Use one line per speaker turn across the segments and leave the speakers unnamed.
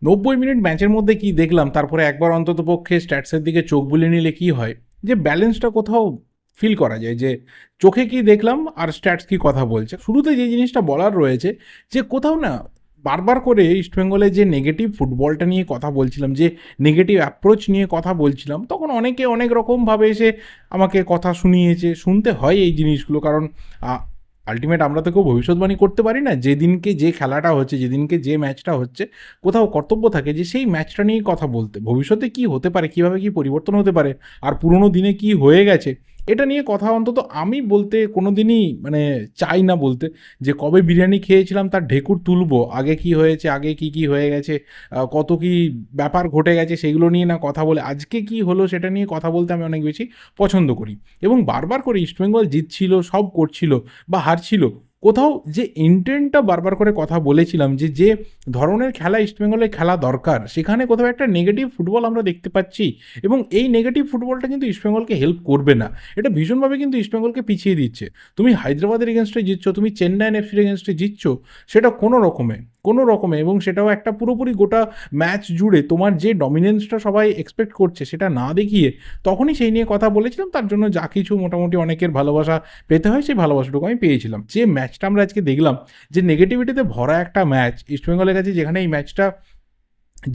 90 minute ম্যাচের মধ্যে কি দেখলাম, তারপরে একবার অন্তত পক্ষে স্ট্যাটসের দিকে চোখ বুলিয়ে নিলে কি হয়, যে ব্যালেন্সটা কোথাও ফিল করা যায়, যে চোখে কি দেখলাম আর স্ট্যাটস কি কথা বলছে। শুরুতে যে জিনিসটা বলার রয়েছে, যে কোথাও না বারবার করে ইস্টবেঙ্গলের যে নেগেটিভ ফুটবলটা নিয়ে কথা বলছিলাম, যে নেগেটিভ অ্যাপ্রোচ নিয়ে কথা বলছিলাম, তখন অনেকে অনেক রকমভাবে এসে আমাকে কথা শুনিয়েছে। শুনতে হয় এই জিনিসগুলো, কারণ আলটিমেট আমরা তো কেউ ভবিষ্যৎবাণী করতে পারি না। যেদিনকে যে খেলাটা হচ্ছে, যেদিনকে যে ম্যাচটা হচ্ছে, কোথাও কর্তব্য থাকে যে সেই ম্যাচটা নিয়েই কথা বলতে। ভবিষ্যতে কি হতে পারে, কীভাবে কী পরিবর্তন হতে পারে, আর পুরোনো দিনে কি হয়ে গেছে, এটা নিয়ে কথা অন্তত আমি বলতে কোনো দিনই মানে চাই না বলতে। যে কবে বিরিয়ানি খেয়েছিলাম তার ঢেকুর তুলবো, আগে কি হয়েছে, আগে কি কি হয়ে গেছে, কত কি ব্যাপার ঘটে গেছে সেগুলো নিয়ে না কথা বলে আজকে কি হলো সেটা নিয়ে কথা বলতে আমি অনেক বেশি পছন্দ করি। এবং বারবার করে ইস্টবেঙ্গল জিতছিল, সব করছিল বা হারছিল, কোথাও যে ইন্টেন্টটা বারবার করে কথা বলেছিলাম, যে যে ধরনের খেলা ইস্টবেঙ্গলের খেলা দরকার, সেখানে কোথাও একটা নেগেটিভ ফুটবল আমরা দেখতে পাচ্ছি। এবং এই নেগেটিভ ফুটবলটা কিন্তু ইস্টবেঙ্গলকে হেল্প করবে না, এটা ভীষণভাবে কিন্তু ইস্টবেঙ্গলকে পিছিয়ে দিচ্ছে। তুমি হায়দ্রাবাদের এগেনস্টে জিতছো, তুমি চেন্নাইন এফসির এগেনস্টে জিতছো, সেটা কোনো রকমে এবং সেটাও একটা পুরোপুরি গোটা ম্যাচ জুড়ে তোমার যে ডমিনেন্সটা সবাই এক্সপেক্ট করছে সেটা না দেখিয়ে, তখনই সেই নিয়ে কথা বলেছিলাম। তার জন্য যা কিছু মোটামুটি অনেকের ভালোবাসা পেতে হয়, সেই ভালোবাসাটুকু আমি পেয়েছিলাম। যে ম্যাচটা আমরা আজকে দেখলাম, যে নেগেটিভিটিতে ভরা একটা ম্যাচ ইস্টবেঙ্গলের কাছে, যেখানে এই ম্যাচটা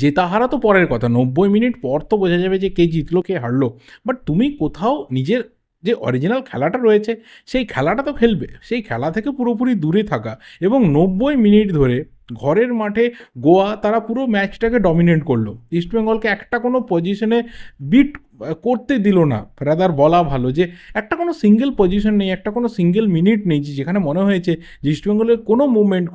জেতা হারা তো পরের কথা, 90 মিনিট পর তো বোঝা যাবে যে কে জিতলো কে হারলো। বাট তুমি কোথাও নিজের যে অরিজিনাল খেলাটা রয়েছে, সেই খেলাটা তো খেলবে, সেই খেলা থেকে পুরোপুরি দূরে থাকা। এবং 90 মিনিট ধরে ঘরের মাঠে গোয়া তারা পুরো ম্যাচটাকে ডমিনেট করলো, ইস্টবেঙ্গলকে একটা কোনো পজিশনে বিট করতে দিল না। রাদার বলা ভালো যে একটা কোনো সিঙ্গেল পজিশন নেই, একটা কোনো সিঙ্গেল মিনিট নেই যেখানে মনে হয়েছে যে ইস্টবেঙ্গলের কোনো মুভমেন্ট,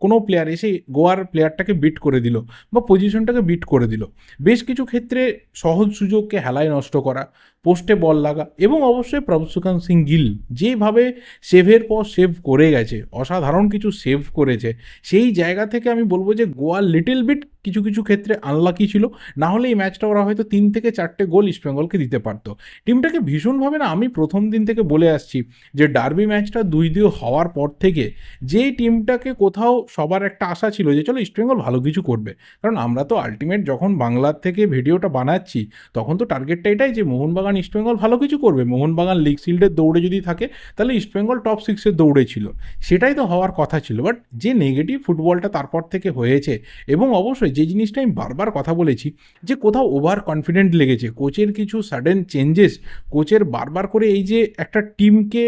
কোনো প্লেয়ার এসে গোয়ার প্লেয়ারটাকে বিট করে দিল বা পজিশনটাকে বিট করে দিল। বেশ কিছু ক্ষেত্রে সহজ সুযোগকে হেলায় নষ্ট করা, পোস্টে বল লাগা, এবং অবশ্যই প্রভসুকান সিং গিল যেভাবে সেভের পর সেভ করে গেছে, অসাধারণ কিছু সেভ করেছে। সেই জায়গা থেকে আমি বলবো যে গোয়া লিটল বিট কিছু কিছু ক্ষেত্রে আনলাকি ছিল, না হলে এই ম্যাচটা ওরা হয়তো 3 থেকে 4টে গোল ইস্টবেঙ্গলকে দিতে পারতো। টিমটাকে ভীষণভাবে না, আমি প্রথম দিন থেকে বলে আসছি যে ডার্বি ম্যাচটা 2-2 হওয়ার পর থেকে যেই টিমটাকে কোথাও সবার একটা আশা ছিল যে চলো ইস্টবেঙ্গল ভালো কিছু করবে। কারণ আমরা তো আলটিমেট যখন বাংলার থেকে ভিডিওটা বানাচ্ছি, তখন তো টার্গেটটা এটাই যে মোহনবাগান ইস্টবেঙ্গল ভালো কিছু করবে। মোহনবাগান লিগ শিল্ডের দৌড়ে যদি থাকে, তাহলে ইস্টবেঙ্গল টপ 6-এর দৌড়ে ছিল, সেটাই তো হওয়ার কথা ছিল। বাট যে নেগেটিভ ফুটবলটা তারপর থেকে হয়েছে, এবং অবশ্যই যে জিনিসটা আমি বারবার কথা বলেছি, যে কোথাও ওভার কনফিডেন্ট লেগেছে, কোচের কিছু সাডেন চেঞ্জেস, কোচের বারবার করে এই যে একটা টিমকে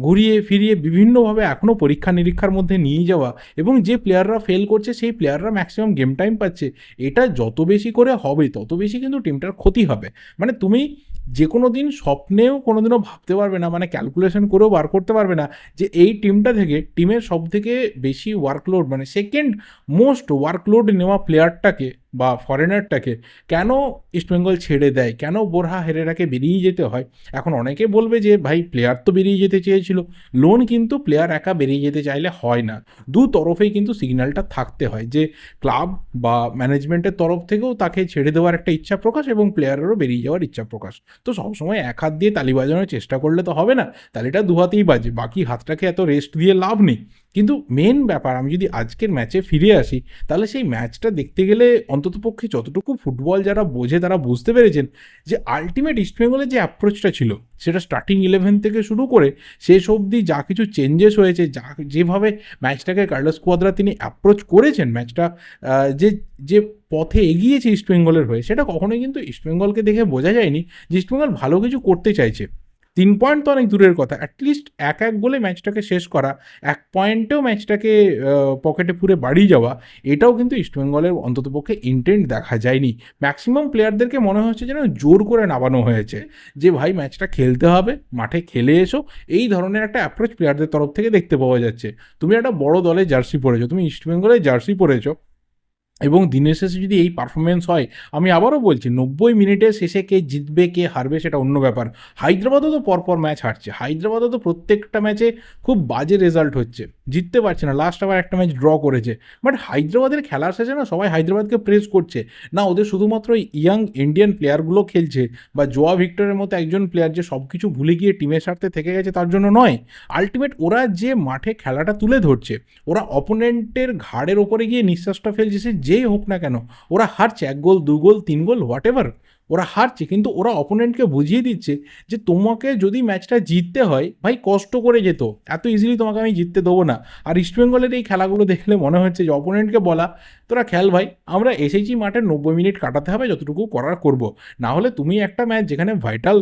ঘুরিয়ে ফিরিয়ে বিভিন্নভাবে এখনও পরীক্ষা নিরীক্ষার মধ্যে নিয়ে যাওয়া, এবং যে প্লেয়াররা ফেল করছে সেই প্লেয়াররা ম্যাক্সিমাম গেম টাইম পাচ্ছে, এটা যত বেশি করে হবে তত বেশি কিন্তু টিমটার ক্ষতি হবে। মানে তুমি যে কোনো দিন স্বপ্নেও কোনো দিনও ভাবতে পারবে না, মানে ক্যালকুলেশন করেও বার করতে পারবে না, যে এই টিমটা থেকে টিমের সব থেকে বেশি ওয়ার্কলোড, মানে সেকেন্ড মোস্ট ওয়ার্কলোড নেওয়া প্লেয়ারটাকে বা ফরেনারটাকে কেন ইস্টবেঙ্গল ছেড়ে দেয়, কেন বোরহা হেরেরাকে বেরিয়ে যেতে হয়। এখন অনেকে বলবে যে ভাই প্লেয়ার তো বেরিয়ে যেতে চেয়েছিল, লোন কিন্তু প্লেয়ার একা বেরিয়ে যেতে চাইলে হয় না, দু তরফেই কিন্তু সিগন্যালটা থাকতে হয়, যে ক্লাব বা ম্যানেজমেন্টের তরফ থেকেও তাকে ছেড়ে দেওয়ার একটা ইচ্ছা প্রকাশ, এবং প্লেয়ারেরও বেরিয়ে যাওয়ার ইচ্ছা প্রকাশ। তো সবসময় এক হাত দিয়ে তালি বাজানোর চেষ্টা করলে তো হবে না, তালিটা দু হাতেই বাজে, বাকি হাতটাকে এত রেস্ট দিয়ে লাভ নেই। কিন্তু মেন ব্যাপার, আমি যদি আজকের ম্যাচে ফিরে আসি, তাহলে সেই ম্যাচটা দেখতে গেলে অন্ততপক্ষে যতটুকু ফুটবল যারা বোঝে তারা বুঝতে পেরেছেন যে আলটিমেট ইস্টবেঙ্গলের যে অ্যাপ্রোচটা ছিল, সেটা স্টার্টিং 11 থেকে শুরু করে শেষ অবধি যা কিছু চেঞ্জেস হয়েছে, যেভাবে ম্যাচটাকে কার্লোস কোয়াদ্রা তিনি অ্যাপ্রোচ করেছেন, ম্যাচটা যে যে পথে এগিয়েছে ইস্টবেঙ্গলের হয়ে, সেটা কখনোই কিন্তু ইস্টবেঙ্গলকে দেখে বোঝা যায়নি যে ইস্টবেঙ্গল ভালো কিছু করতে চাইছে। 3 পয়েন্ট তো অনেক দূরের কথা, অ্যাটলিস্ট এক গোলে ম্যাচটাকে শেষ করা, 1 পয়েন্টেও ম্যাচটাকে পকেটে পুরে বাড়ি যাওয়া, এটাও কিন্তু ইস্টবেঙ্গলের অন্ততপক্ষে ইন্টেন্ট দেখা যায়নি। ম্যাক্সিমাম প্লেয়ারদেরকে মনে হচ্ছে যেন জোর করে নামানো হয়েছে, যে ভাই ম্যাচটা খেলতে হবে, মাঠে খেলে এসো, এই ধরনের একটা অ্যাপ্রোচ প্লেয়ারদের তরফ থেকে দেখতে পাওয়া যাচ্ছে। তুমি একটা বড় দলের জার্সি পরেছো, তুমি ইস্টবেঙ্গলের জার্সি পরেছো, এবং দিনের শেষে যদি এই পারফরমেন্স হয়, আমি আবারও বলছি 90 মিনিটের শেষে কে জিতবে কে হারবে সেটা অন্য ব্যাপার। হায়দ্রাবাদও তো পরপর ম্যাচ হারছে, হায়দ্রাবাদও তো প্রত্যেকটা ম্যাচে খুব বাজে রেজাল্ট হচ্ছে, জিততে পারছে না, লাস্ট আবার একটা ম্যাচ ড্র করেছে। বাট হায়দ্রাবাদের খেলার শেষে না সবাই হায়দ্রাবাদকে প্রেস করছে, না ওদের শুধুমাত্র ইয়াং ইন্ডিয়ান প্লেয়ারগুলো খেলছে বা জোয়া ভিক্টরের মতো একজন প্লেয়ার যে সব কিছু ভুলে গিয়ে টিমের স্বার্থে থেকে গেছে তার জন্য নয়। আলটিমেট ওরা যে মাঠে খেলাটা তুলে ধরছে, ওরা অপোনেন্টের ঘাড়ের ওপরে গিয়ে নিঃশ্বাসটা ফেলছে, সে যেই হোক না কেন, ওরা হারছে 1 গোল 2 গোল 3 গোল হোয়াট এভার, ওরা হারছে, কিন্তু ওরা অপোনেন্টকে বুঝিয়ে দিচ্ছে যে তোমাকে যদি ম্যাচটা জিততে হয় ভাই কষ্ট করে যেত, এত ইজিলি তোমাকে আমি জিততে দেবো না। আর ইস্টবেঙ্গলের এই খেলাগুলো দেখলে মনে হচ্ছে যে অপোনেন্টকে বলা তোরা খেল ভাই, আমরা এসেছি মাঠে 90 মিনিট কাটাতে হবে, যতটুকু করার করব। না হলে তুমি একটা ম্যাচ যেখানে ভাইটাল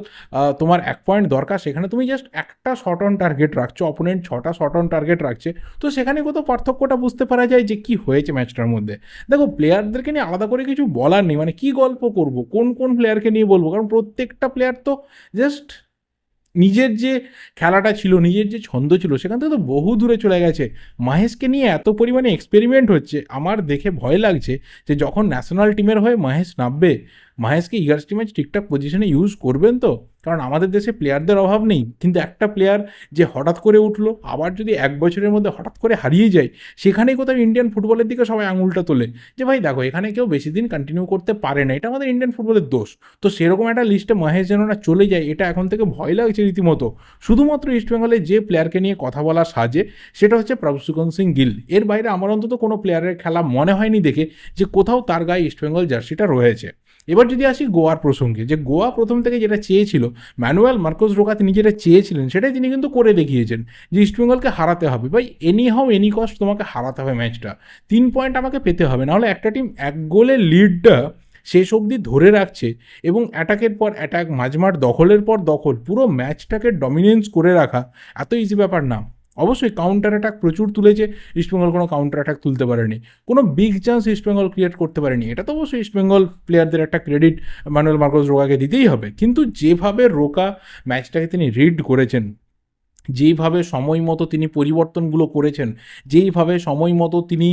তোমার 1 পয়েন্ট দরকার, সেখানে তুমি জাস্ট একটা শট অন টার্গেট রাখছো, অপোনেন্ট 6টা শট অন টার্গেট রাখছে, তো সেখানে কোথাও পার্থক্যটা বুঝতে পারা যায় যে কি হয়েছে ম্যাচটার মধ্যে। দেখো প্লেয়ারদেরকে নিয়ে আলাদা করে কিছু বলার নেই, মানে কি গল্প করব, কোন কোন প্লেয়ারকে নিয়ে বলবো, কারণ প্রত্যেকটা প্লেয়ার তো জাস্ট নিজের যে খেলাটা ছিল, নিজের যে ছন্দ ছিল, সেখান থেকে তো বহু দূরে চলে গেছে। মাহেশকে নিয়ে এত পরিমাণে এক্সপেরিমেন্ট হচ্ছে, আমার দেখে ভয় লাগছে যে যখন ন্যাশনাল টিমের হয়ে মাহেশ নামবে, মাহেশকে ইগার্স টিমে ঠিকঠাক পজিশনে ইউজ করবেন তো? কারণ আমাদের দেশে প্লেয়ারদের অভাব নেই, কিন্তু একটা প্লেয়ার যে হঠাৎ করে উঠলো, আবার যদি 1 বছরের মধ্যে হঠাৎ করে হারিয়ে যায়, সেখানেই কোথাও ইন্ডিয়ান ফুটবলের দিকে সবাই আঙুলটা তোলে যে ভাই দেখো এখানে কেউ বেশি দিন কন্টিনিউ করতে পারে না, এটা আমাদের ইন্ডিয়ান ফুটবলের দোষ। তো সেরকম একটা লিস্টে মহেশ যেন না চলে যায়, এটা এখন থেকে ভয় লাগছে রীতিমতো। শুধুমাত্র ইস্টবেঙ্গলে যে প্লেয়ারকে নিয়ে কথা বলা সাজে, সেটা হচ্ছে প্রভসুকন সিং গিল। এর বাইরে আমার অন্তত কোনো প্লেয়ারের খেলা মনে হয়নি দেখে যে কোথাও তার গায়ে ইস্টবেঙ্গল জার্সিটা রয়েছে। এবার যদি আসি গোয়ার প্রসঙ্গে, যে গোয়া প্রথম থেকে যেটা চেয়েছিল, ম্যানুয়েল মার্কোস রোকা তিনি যেটা চেয়েছিলেন সেটাই তিনি কিন্তু করে দেখিয়েছেন, যে ইস্টবেঙ্গলকে হারাতে হবে ভাই, এনি হাউ এনি কস্ট তোমাকে হারাতে হবে ম্যাচটা, 3 পয়েন্ট আমাকে পেতে হবে, নাহলে একটা টিম 1 গোলের লিডটা শেষ অবধি ধরে রাখছে এবং অ্যাটাকের পর অ্যাটাক, মাঝমাঠ দখলের পর দখল, পুরো ম্যাচটাকে ডমিনেন্স করে রাখা এত ইজি ব্যাপার না। অবশ্যই কাউন্টার অ্যাটাক প্রচুর তুলেছে, ইস্টবেঙ্গল কোনো কাউন্টার অ্যাটাক তুলতে পারেনি, কোনো বিগ চান্স ইস্টবেঙ্গল ক্রিয়েট করতে পারেনি, এটা তো অবশ্যই ইস্টবেঙ্গল প্লেয়ারদের একটা ক্রেডিট ম্যানুয়েল মার্কোস রোকাকে দিতেই হবে। কিন্তু যেভাবে রোকা ম্যাচটাকে তিনি রিড করেছেন, যেইভাবে সময় মতো তিনি পরিবর্তনগুলো করেছেন, যেইভাবে সময় মতো তিনি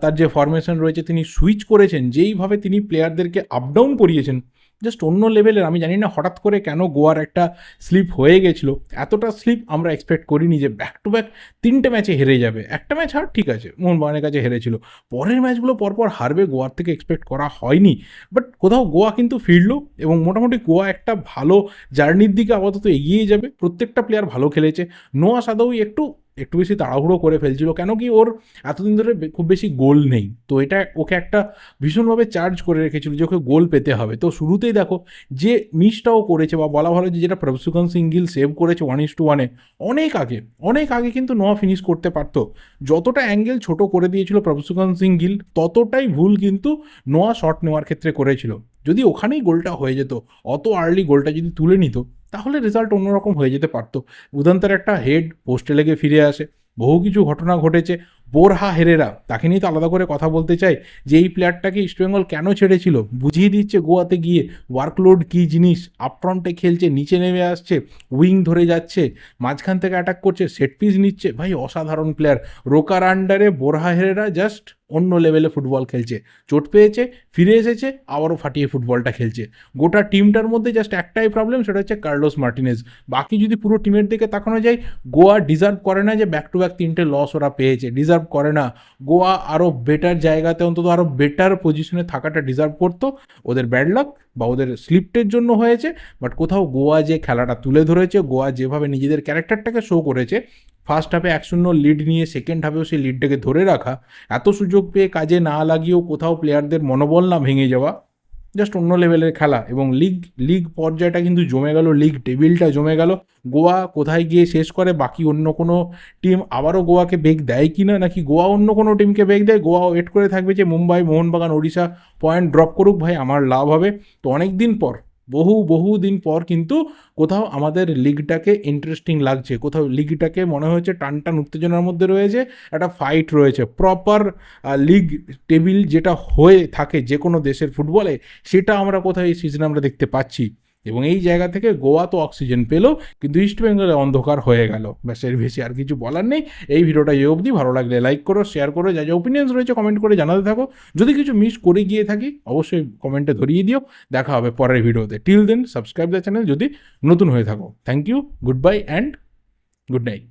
তার যে ফরমেশন রয়েছে তিনি সুইচ করেছেন, যেইভাবে তিনি প্লেয়ারদেরকে আপ ডাউন করিয়েছেন, জাস্ট অন্য লেভেলের। আমি জানি না হঠাৎ করে কেন গোয়ার একটা স্লিপ হয়ে গেছিলো, এতটা স্লিপ আমরা এক্সপেক্ট করিনি যে ব্যাক টু ব্যাক 3টে ম্যাচে হেরে যাবে। একটা ম্যাচ হার ঠিক আছে, মোহনবাগানের কাছে হেরেছিল, পরের ম্যাচগুলো পরপর হারবে গোয়ার থেকে এক্সপেক্ট করা হয়নি। বাট কোথাও গোয়া কিন্তু ফিরলো এবং মোটামুটি গোয়া একটা ভালো জার্নির দিকে আপাতত এগিয়ে যাবে। প্রত্যেকটা প্লেয়ার ভালো খেলেছে। নোয়া সাদাউই একটু বেশি তাড়াহুড়ো করে ফেলছিল, কেন কি ওর এতদিন ধরে খুব বেশি গোল নেই, তো এটা ওকে একটা ভীষণভাবে চার্জ করে রেখেছিল যে ওকে গোল পেতে হবে। তো শুরুতেই দেখো যে মিসটাও করেছে, বা বলা ভালো যে যেটা প্রভসুকন সিং গিল সেভ করেছে 1:1, অনেক আগে কিন্তু নোয়া ফিনিশ করতে পারতো। যতটা অ্যাঙ্গেল ছোট করে দিয়েছিল প্রভসুকন সিং গিল, ততটাই ভুল কিন্তু নোয়া শট নেওয়ার ক্ষেত্রে করেছিল। যদি ওখানেই গোলটা হয়ে যেত, অত আর্লি গোলটা যদি তুলে নিত, তাহলে রেজাল্ট অন্যরকম হয়ে যেতে পারতো। উদান্তার একটা হেড পোস্টে লেগে ফিরে আসে, বহু কিছু ঘটনা ঘটেছে। বোরহা হেরেরা, তাকে নিয়ে তো আলাদা করে কথা বলতে চাই, যে এই প্লেয়ারটাকে ইস্টবেঙ্গল কেন ছেড়েছিল, বুঝিয়ে দিচ্ছে গোয়াতে গিয়ে ওয়ার্কলোড কী জিনিস। আপফ্রন্টে খেলছে, নিচে নেমে আসছে, উইং ধরে যাচ্ছে, মাঝখান থেকে অ্যাটাক করছে, সেট পিস নিচ্ছে, ভাই অসাধারণ প্লেয়ার। রোকার আন্ডারে বোরহা হেরেরা জাস্ট অন্য লেভেলে ফুটবল খেলছে। চোট পেয়েছে, ফিরে এসেছে, আবারও ফাটিয়ে ফুটবলটা খেলছে। গোটা টিমটার মধ্যে জাস্ট একটাই প্রবলেম, সেটা হচ্ছে কার্লোস মার্টিনেজ। বাকি যদি পুরো টিমের দিকে তাকানো যায়, গোয়া ডিজার্ভ করে না যে ব্যাক টু ব্যাক 3টে লস ওরা পেয়েছে, ডিজার্ভ করে না। গোয়া আরও বেটার জায়গাতে, অন্তত আরও বেটার পজিশনে থাকাটা ডিজার্ভ করতো। ওদের ব্যাড লাক বা ওদের স্লিপটের জন্য হয়েছে। বাট কোথাও গোয়া যে খেলাটা তুলে ধরেছে, গোয়া যেভাবে নিজেদের ক্যারেক্টারটাকে শো করেছে, ফার্স্ট হাফে 1-0 লিড নিয়ে সেকেন্ড হাফেও সেই লিডটাকে ধরে রাখা, এত সুযোগ পেয়ে কাজে না লাগিয়েও কোথাও প্লেয়ারদের মনোবল না ভেঙে যাওয়া, জাস্ট অন্য লেভেলের খেলা। এবং লিগ পর্যায়টা কিন্তু জমে গেল, লিগ টেবিলটা জমে গেল। গোয়া কোথায় গিয়ে শেষ করে, বাকি অন্য কোনো টিম আবারও গোয়াকে বেগ দেয় কি না, নাকি গোয়া অন্য কোনো টিমকে বেগ দেয়, গোয়া ওয়েট করে থাকবে যে মুম্বাই, মোহনবাগান, ওড়িশা পয়েন্ট ড্রপ করুক, ভাই আমার লাভ হবে। তো অনেক দিন পর, বহু দিন পর কিন্তু কোথাও আমাদের লিগটাকে ইন্টারেস্টিং লাগছে, কোথাও লিগটাকে মনে হয়েছে টান উত্তেজনার মধ্যে রয়েছে, একটা ফাইট রয়েছে। প্রপার লিগ টেবিল যেটা হয়ে থাকে যে কোনো দেশের ফুটবলে, সেটা আমরা কোথাও এই সিজনে আমরা দেখতে পাচ্ছি। এবং এই জায়গা থেকে গোয়া তো অক্সিজেন পেলো, কিন্তু ইস্টবেঙ্গলে অন্ধকার হয়ে গেল। ব্যাস, এর বেশি আর কিছু বলার নেই। এই ভিডিওটা এই অবধি। ভালো লাগলে লাইক করো, শেয়ার করো, যা ওপিনিয়ন্স রয়েছে কমেন্ট করে জানাতে থাকো। যদি কিছু মিস করে গিয়ে থাকি অবশ্যই কমেন্টে ধরিয়ে দিও। দেখা হবে পরের ভিডিওতে। Till then subscribe the channel যদি নতুন হয়ে থাকো। Thank you, goodbye and good night.